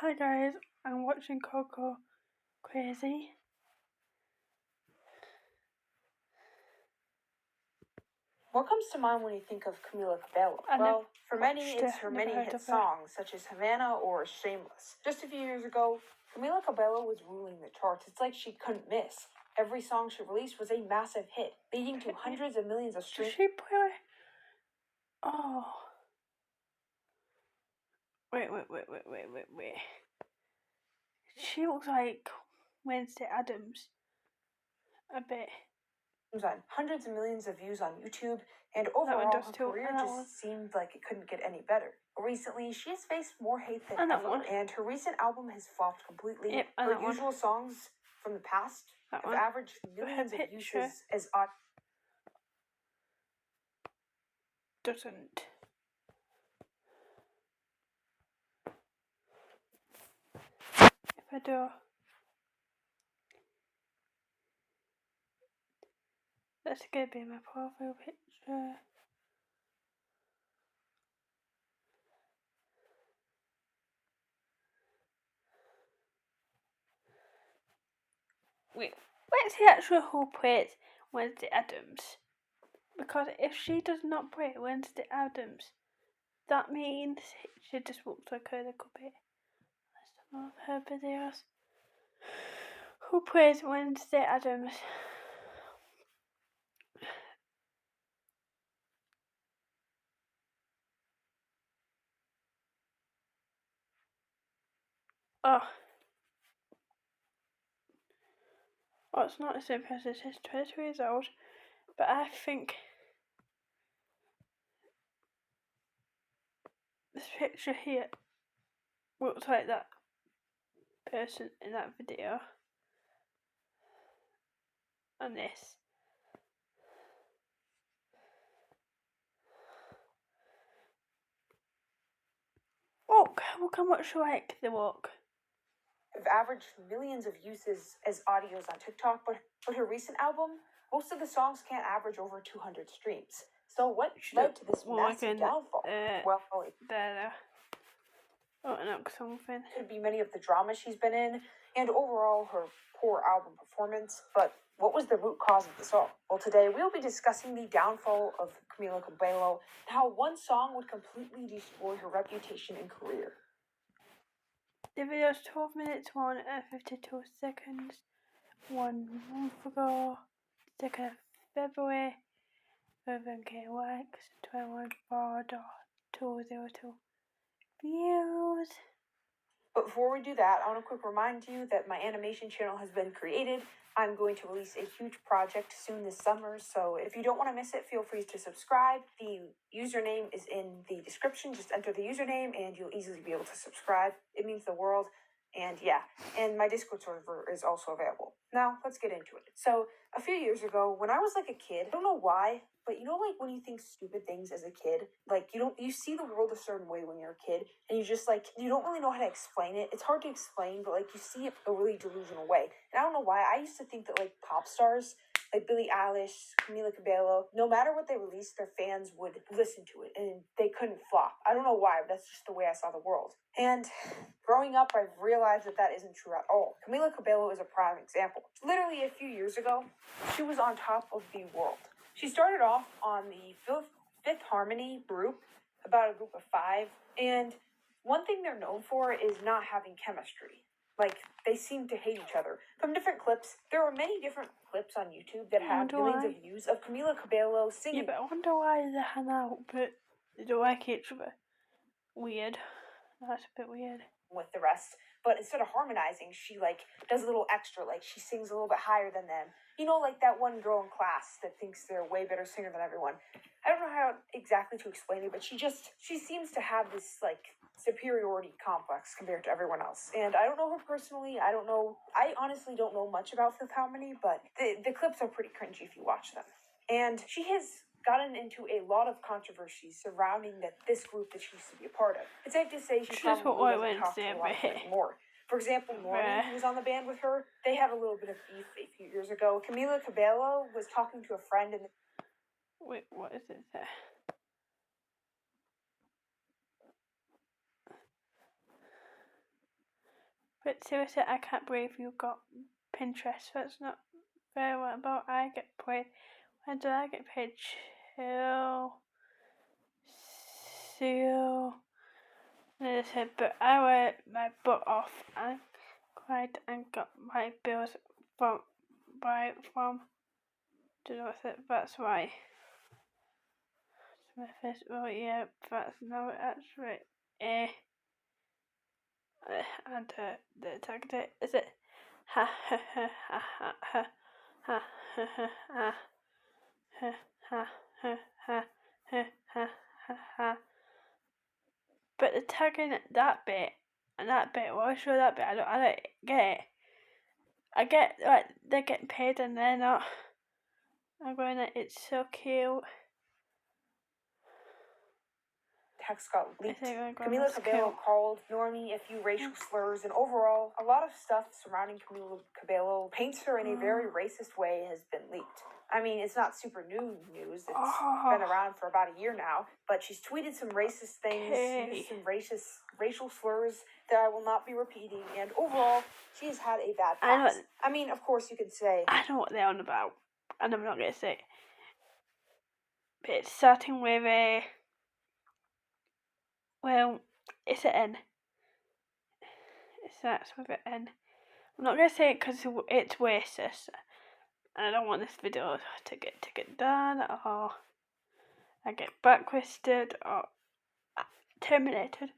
Hi guys, I'm watching Coco Crazy. What comes to mind when you think of Camila Cabello? Well, for many, it's her many hit songs, such as Havana or Shameless. Just a few years ago, Camila Cabello was ruling the charts. It's like she couldn't miss. Every song she released was a massive hit, leading to hundreds of millions of streams. Does she play? Oh. Wait. She looks like Wednesday Addams. A bit. On hundreds of millions of views on YouTube, and overall her career just seemed like it couldn't get any better. Recently, she has faced more hate than ever, and her recent album has flopped completely. Yep, her usual songs from the past have averaged millions of views as odd. Doesn't. If I do. That's gonna be my profile picture. Wait, let's see actually who plays Wednesday Addams. Because if she does not play Wednesday Addams, that means she just looks like her little bit. Let's some of her videos. Who plays Wednesday Addams? Oh, it's not the same person. It says 22 years old, but I think this picture here looks like that person in that video. And this. Look how much like they look. Have averaged millions of uses as audios on TikTok, but her recent album, most of the songs can't average over 200 streams. So what led to this massive downfall? There. Oh, no, something. Could be many of the dramas she's been in, and overall her poor album performance. But what was the root cause of this all? Well, today we'll be discussing the downfall of Camila Cabello and how one song would completely destroy her reputation and career. The video is 12 minutes long and 52 seconds. 1 month ago, 2nd of February, 11k likes, 21.202 views. But before we do that, I want to quick remind you that my animation channel has been created. I'm going to release a huge project soon this summer, so if you don't want to miss it, feel free to subscribe. The username is in the description. Just enter the username and you'll easily be able to subscribe. It means the world. And yeah, and my Discord server is also available. Now, let's get into it. So, a few years ago, when I was like a kid, I don't know why, but you know, like when you think stupid things as a kid, like you see the world a certain way when you're a kid, and you just like, you don't really know how to explain it. It's hard to explain, but like you see it a really delusional way. And I don't know why, I used to think that like pop stars, like Billie Eilish, Camila Cabello, no matter what they released, their fans would listen to it and they couldn't flop. I don't know why, but that's just the way I saw the world. And growing up, I've realized that that isn't true at all. Camila Cabello is a prime example. Literally a few years ago, she was on top of the world. She started off on the Fifth Harmony group, about a group of 5, and one thing they're known for is not having chemistry. Like, they seem to hate each other. From different clips, there are many different clips on YouTube that have millions of views of Camila Cabello singing. Yeah, but I wonder why they hang out, but they don't like each other. Weird. That's a bit weird. With the rest, but instead of harmonizing, she like does a little extra, like she sings a little bit higher than them. You know, like that one girl in class that thinks they're a way better singer than everyone. I don't know how exactly to explain it, but she seems to have this like superiority complex compared to everyone else. And I don't know her personally. I honestly don't know much about Fifth Harmony, but the clips are pretty cringy if you watch them. And she has gotten into a lot of controversies surrounding this group that she used to be a part of. It's safe to say she probably doesn't talk to a lot of them anymore. For example, Norman, who was on the band with her, they had a little bit of beef a few years ago. Camila Cabello was talking to a friend and... Wait, what is it there? But seriously, I can't believe you got Pinterest. That's not very well about. I get paid. When do I get paid? Chill. And I said, but I worked my butt off and cried and got my bills from. Do you know what that's why. My first, well, yeah, that's no, that's right. And the tag is it ha ha ha ha ha ha ha ha ha ha ha ha ha ha ha ha. But the tagging that bit and that bit, well, I show that bit. I don't get it. I get like they're getting paid and they're not. I'm going. It's so cute. Text got leaked. Camila Cabello called Normie a few racial slurs, and overall, a lot of stuff surrounding Camila Cabello paints her in a very racist way has been leaked. I mean, it's not super new news. It's been around for about a year now, but she's tweeted some racist things, used some racial slurs that I will not be repeating, and overall, she has had a bad past. I mean, of course, you could say... I know what they're on about, and I'm not going to say it. But it's starting with a... Well, it's an N. It starts with an N. I'm not going to say it because it's racist. And I don't want this video to get done, or I get blacklisted, or terminated.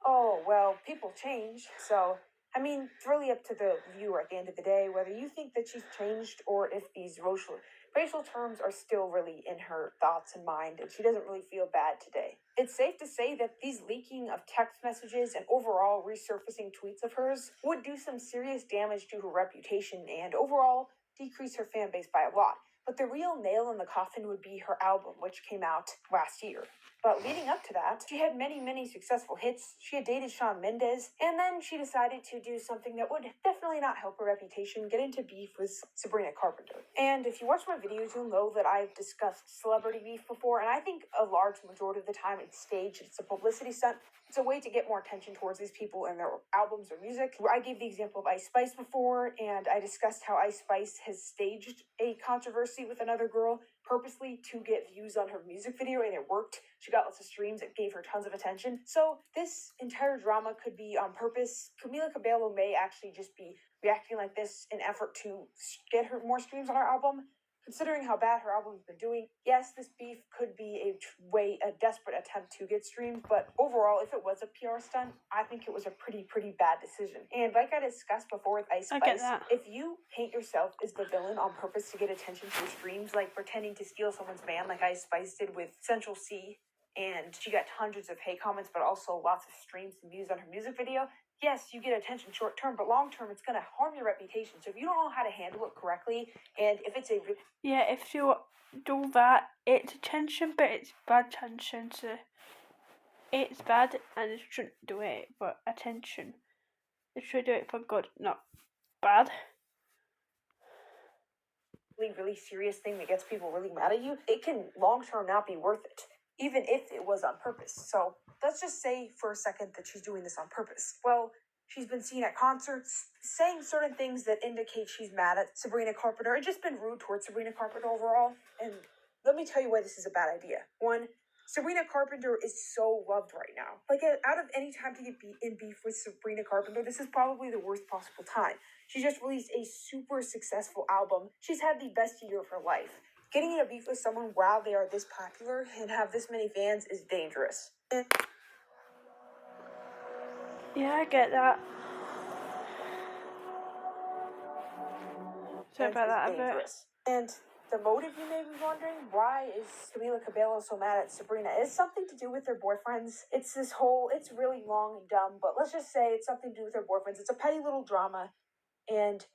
Oh, well, people change, so... I mean, it's really up to the viewer at the end of the day, whether you think that she's changed or if these racial terms are still really in her thoughts and mind, and she doesn't really feel bad today. It's safe to say that these leaking of text messages and overall resurfacing tweets of hers would do some serious damage to her reputation and overall decrease her fan base by a lot. But the real nail in the coffin would be her album, which came out last year. But leading up to that, she had many successful hits. She had dated Shawn Mendes, and then she decided to do something that would definitely not help her reputation, get into beef with Sabrina Carpenter. And if you watch my videos, you'll know that I've discussed celebrity beef before, and I think a large majority of the time it's staged, it's a publicity stunt. It's a way to get more attention towards these people and their albums or music. I gave the example of Ice Spice before, and I discussed how Ice Spice has staged a controversy with another girl purposely to get views on her music video, and it worked. She got lots of streams. It gave her tons of attention. So this entire drama could be on purpose. Camila Cabello may actually just be reacting like this in effort to get her more streams on her album. Considering how bad her album's been doing, yes, this beef could be a desperate attempt to get streams, but overall, if it was a PR stunt, I think it was a pretty bad decision. And like I discussed before with Ice Spice, if you paint yourself as the villain on purpose to get attention to your streams, like pretending to steal someone's man like Ice Spice did with Central C, and she got hundreds of hate comments, but also lots of streams and views on her music video, yes, you get attention short term, but long term, it's going to harm your reputation. So if you don't know how to handle it correctly, and if it's if you do that, it's attention, but it's bad attention. So it's bad, and you shouldn't do it for attention. You should do it for good, not bad. Really serious thing that gets people really mad at you, it can long term not be worth it, even if it was on purpose. So let's just say for a second that she's doing this on purpose. Well, she's been seen at concerts saying certain things that indicate she's mad at Sabrina Carpenter and just been rude towards Sabrina Carpenter overall. And let me tell you why this is a bad idea. One, Sabrina Carpenter is so loved right now. Like, out of any time to get in beef with Sabrina Carpenter, this is probably the worst possible time. She just released a super successful album. She's had the best year of her life. Getting in a beef with someone while they are this popular and have this many fans is dangerous. Yeah, I get that. Sorry about that. Dangerous. And the motive, you may be wondering, why is Camila Cabello so mad at Sabrina? It's something to do with their boyfriends. It's really long and dumb, but let's just say it's something to do with their boyfriends. It's a petty little drama, and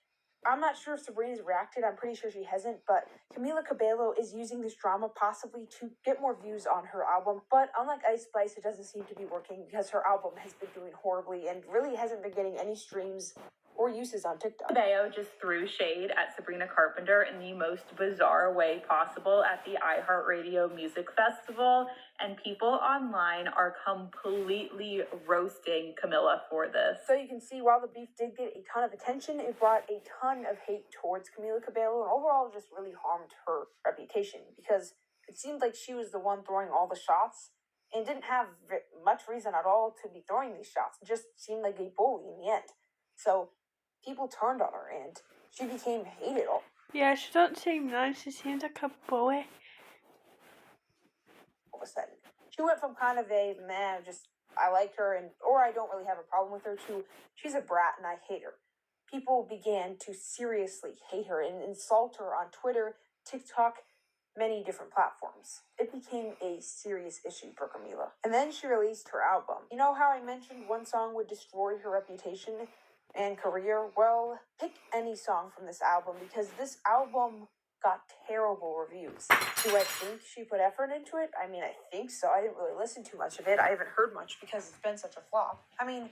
I'm not sure if Sabrina's reacted. I'm pretty sure she hasn't, but Camila Cabello is using this drama possibly to get more views on her album. But unlike Ice Spice, it doesn't seem to be working because her album has been doing horribly and really hasn't been getting any streams or uses on TikTok. Cabello just threw shade at Sabrina Carpenter in the most bizarre way possible at the iHeartRadio Music Festival, and people online are completely roasting Camila for this. So you can see, while the beef did get a ton of attention, it brought a ton of hate towards Camila Cabello, and overall just really harmed her reputation, because it seemed like she was the one throwing all the shots and didn't have much reason at all to be throwing these shots. It just seemed like a bully in the end. So people turned on her, and she became hated. Yeah, she doesn't seem nice. She seems like a bully. All of a sudden, she went from kind of a I like her or I don't really have a problem with her to she's a brat and I hate her. People began to seriously hate her and insult her on Twitter, TikTok, many different platforms. It became a serious issue for Camila. And then she released her album. You know how I mentioned one song would destroy her reputation and career? Well, pick any song from this album, because this album got terrible reviews. Do I think she put effort into it? I mean, I think so. I didn't really listen to much of it. I haven't heard much because it's been such a flop. I mean,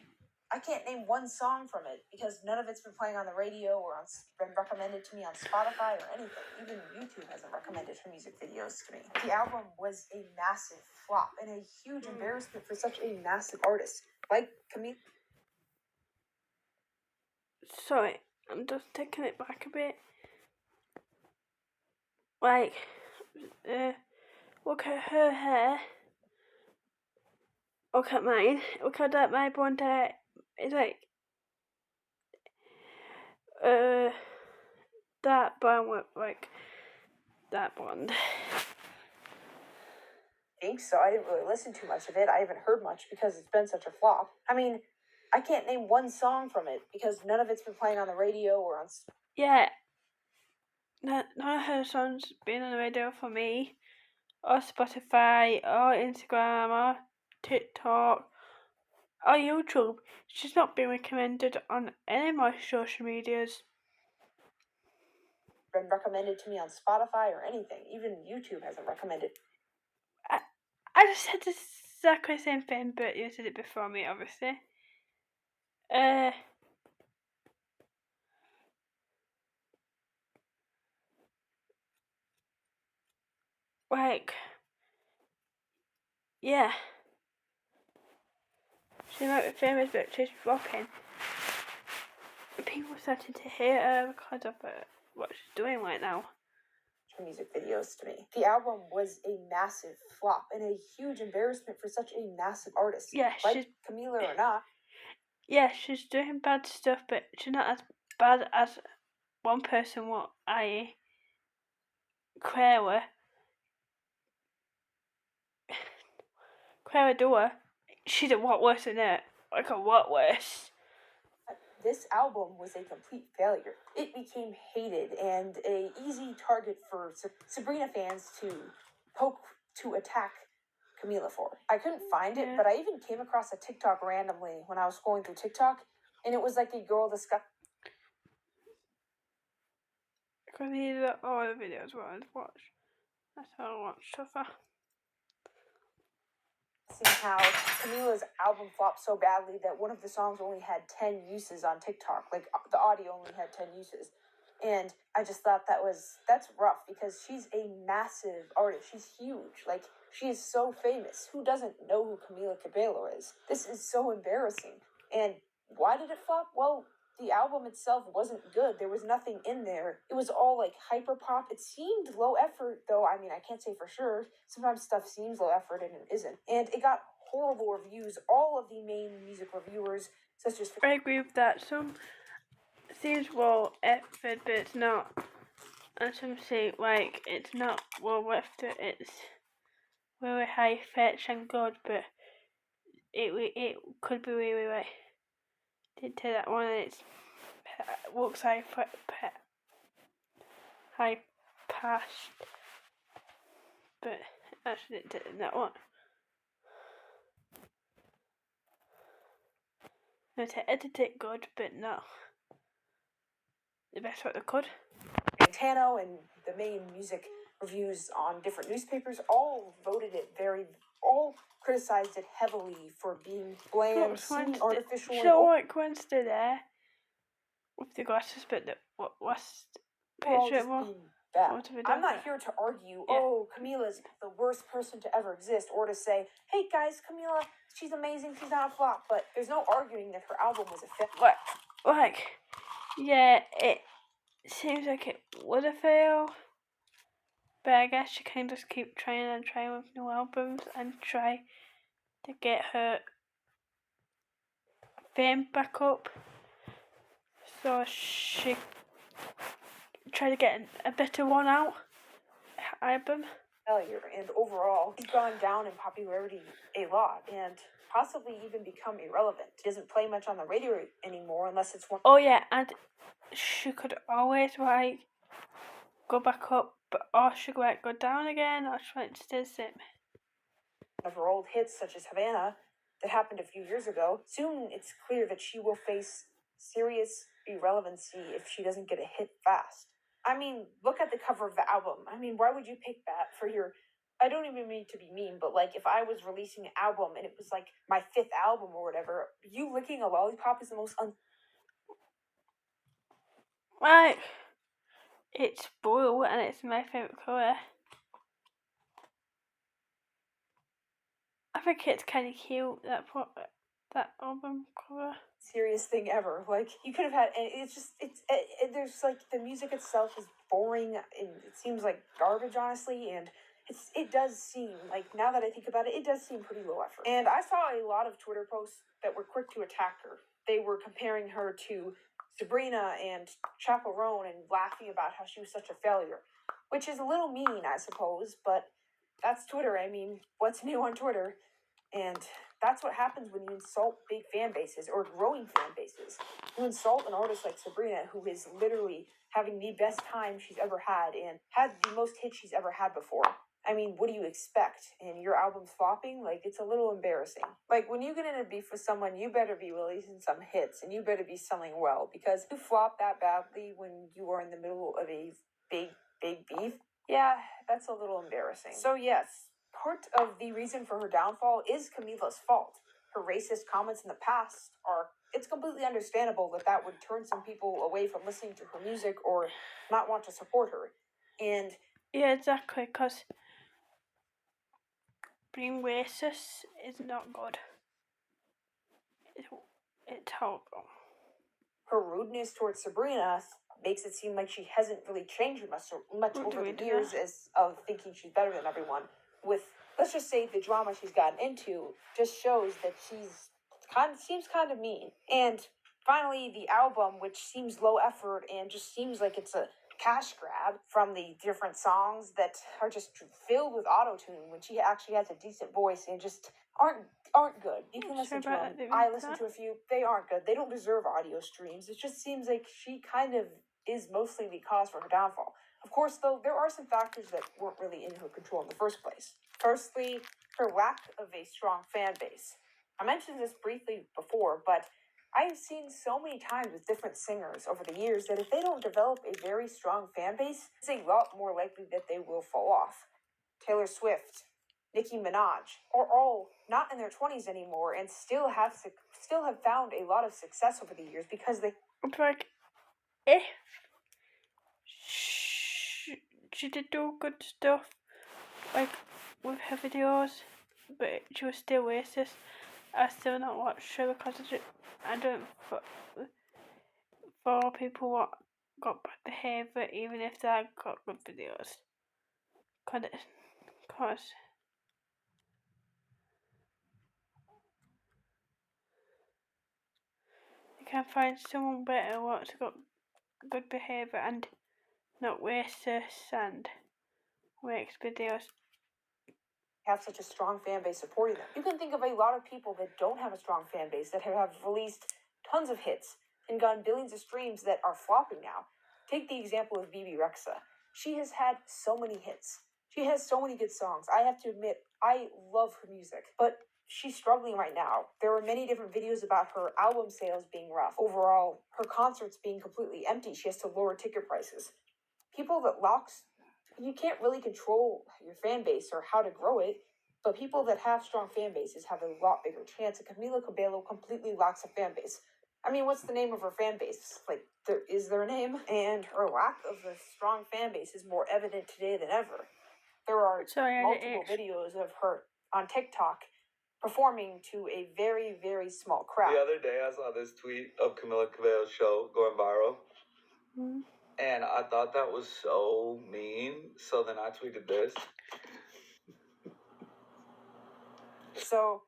I can't name one song from it because none of it's been playing on the radio or been recommended to me on Spotify or anything. Even YouTube hasn't recommended her music videos to me. The album was a massive flop and a huge embarrassment for such a massive artist like Camila. Sorry, I'm just taking it back a bit. Like, look at her hair. Look at mine. Look at that, my blonde hair. It's like, that blonde look like that blonde. I think so. I didn't really listen to much of it. I haven't heard much because it's been such a flop. I mean, I can't name one song from it because none of it's been playing on the radio or on... Yeah. None of her songs been on the radio for me, or Spotify, or Instagram, or TikTok, or YouTube. She's not been recommended on any of my social medias. Been recommended to me on Spotify or anything. Even YouTube hasn't recommended. I just said exactly the same thing, but you said it before me, obviously. Like, yeah. She might be famous, but she's flopping. People are starting to hate her because of what she's doing right now. Music videos to me. The album was a massive flop and a huge embarrassment for such a massive artist. Yeah, like Camila or not. Yeah, she's doing bad stuff, but she's not as bad as one person, i.e. Clara Dua. She's a lot worse than it. Like a lot worse. This album was a complete failure. It became hated and an easy target for Sabrina fans to attack Camila for. I couldn't find it, but I even came across a TikTok randomly when I was scrolling through TikTok, and it was like a girl discussing. Because these are all the videos what I'd watch. That's how I watch so far. Seeing how Camila's album flopped so badly that one of the songs only had 10 uses on TikTok. Like, the audio only had 10 uses. And I just thought that's rough, because she's a massive artist. She's huge. Like, she is so famous. Who doesn't know who Camila Cabello is? This is so embarrassing. And why did it flop? Well, the album itself wasn't good. There was nothing in there. It was all like hyper pop. It seemed low effort, though. I mean, I can't say for sure. Sometimes stuff seems low effort and it isn't. And it got horrible reviews. All of the main music reviewers, such as... I agree with that. Some seems low effort, but it's not. And some say like it's not low effort. It's really high fetch and good, but it could be really like did to that one. It's looks high past, but actually it did that one. No, to edit it good, but not the best what they could. Tano and the main music reviews on different newspapers all all criticized it heavily for being bland, artificial. So like Wednesday there, with the glasses, but the worst We're all picture just more. being bad. What have we done I'm not for- here to argue, Yeah. oh, Camila's the worst person to ever exist, or to say, hey guys, Camila, she's amazing, she's not a flop. But there's no arguing that her album was a failure. Like, yeah, it seems like it was a fail, but I guess she can just keep trying and trying with new albums and try to get her fame back up. So she try to get a better one out album. Failure, and overall, he's gone down in popularity a lot, and possibly even become irrelevant. He doesn't play much on the radio anymore unless it's one. Oh yeah, and she could always go back up, or she could go down again, or she might stay the same. Of her old hits, such as Havana, that happened a few years ago. Soon it's clear that she will face serious irrelevancy if she doesn't get a hit fast. I mean, look at the cover of the album. I mean, why would you pick that for your... I don't even mean to be mean, but like if I was releasing an album and it was like my 5th album or whatever, you licking a lollipop is the most Right, it's blue and it's my favourite colour. I think it's kind of cute, that album cover. serious thing ever. Like, you could have had, and it's just, there's like, the music itself is boring, and it seems like garbage, honestly, and it does seem, like, now that I think about it, it does seem pretty low effort. And I saw a lot of Twitter posts that were quick to attack her. They were comparing her to Sabrina and Chaperone and laughing about how she was such a failure, which is a little mean, I suppose, but that's Twitter. I mean, what's new on Twitter? And that's what happens when you insult big fan bases or growing fan bases. You insult an artist like Sabrina, who is literally having the best time she's ever had and had the most hits she's ever had before. I mean, what do you expect? And your album's flopping? Like, it's a little embarrassing. Like, when you get in a beef with someone, you better be releasing some hits and you better be selling well, because you flop that badly when you are in the middle of a big beef. Yeah, that's a little embarrassing. So yes, part of the reason for her downfall is Camila's fault. Her racist comments in the past it's completely understandable that would turn some people away from listening to her music or not want to support her. And yeah, exactly, because being racist is not good. It's horrible. Her rudeness towards Sabrina makes it seem like she hasn't really changed much over the years as of thinking she's better than everyone. With, let's just say, the drama she's gotten into just shows that seems kind of mean. And finally, the album, which seems low effort and just seems like it's a cash grab from the different songs that are just filled with auto-tune when she actually has a decent voice and just aren't good. You can listen to them. I listen to a few. They aren't good. They don't deserve audio streams. It just seems like she kind of is mostly the cause for her downfall. Of course, though, there are some factors that weren't really in her control in the first place. Firstly, her lack of a strong fan base. I mentioned this briefly before, but I have seen so many times with different singers over the years that if they don't develop a very strong fan base, it's a lot more likely that they will fall off. Taylor Swift, Nicki Minaj are all not in their 20s anymore and still have found a lot of success over the years because they... It's like, if she did do good stuff, like with her videos, but she was still racist, I still not watch her because I don't follow people what got bad behaviour even if they got good videos. Cause you can find someone better what's got good behaviour and not racist and makes videos. Have such a strong fan base supporting them. You can think of a lot of people that don't have a strong fan base that have released tons of hits and gotten billions of streams that are flopping now. Take the example of Bibi Rexha. She has had so many hits. She has so many good songs. I have to admit, I love her music, but she's struggling right now. There are many different videos about her album sales being rough. Overall, her concerts being completely empty. She has to lower ticket prices. People that you can't really control your fan base or how to grow it, but people that have strong fan bases have a lot bigger chance. And Camila Cabello completely lacks a fan base. I mean, what's the name of her fan base? Like, is there a name? And her lack of a strong fan base is more evident today than ever. There are multiple videos of her on TikTok performing to a very, very small crowd. The other day, I saw this tweet of Camila Cabello's show going viral. Mm. And I thought that was so mean. So then I tweeted this. So,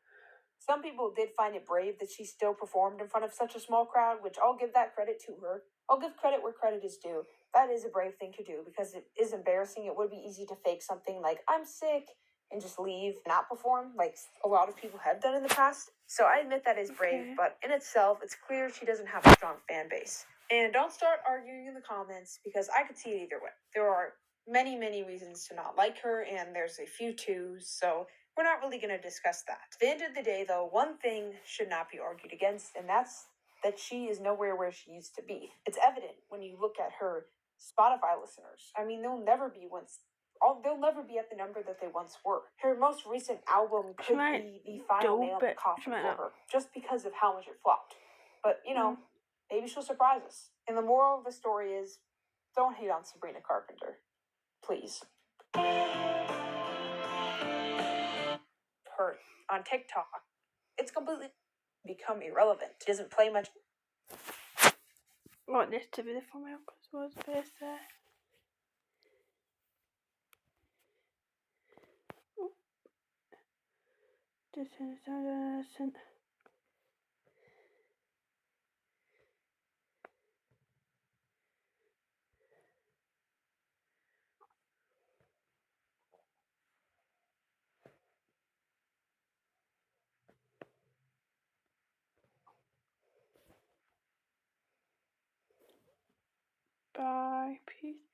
some people did find it brave that she still performed in front of such a small crowd, which I'll give that credit to her. I'll give credit where credit is due. That is a brave thing to do because it is embarrassing. It would be easy to fake something like, I'm sick, and just leave, not perform, like a lot of people have done in the past. So I admit that is brave, but in itself, it's clear she doesn't have a strong fan base. And don't start arguing in the comments because I could see it either way. There are many, many reasons to not like her, and there's a few twos, so we're not really going to discuss that. At the end of the day, though, one thing should not be argued against, and that's that she is nowhere where she used to be. It's evident when you look at her Spotify listeners. I mean, they'll never be at the number that they once were. Her most recent album could be the final nail in the coffin for her, just because of how much it flopped. But, you know, maybe she'll surprise us. And the moral of the story is, don't hate on Sabrina Carpenter. Please. Her on TikTok, it's completely become irrelevant. It doesn't play much. I want this to be the thumbnail because it was this there. Bye. Peace.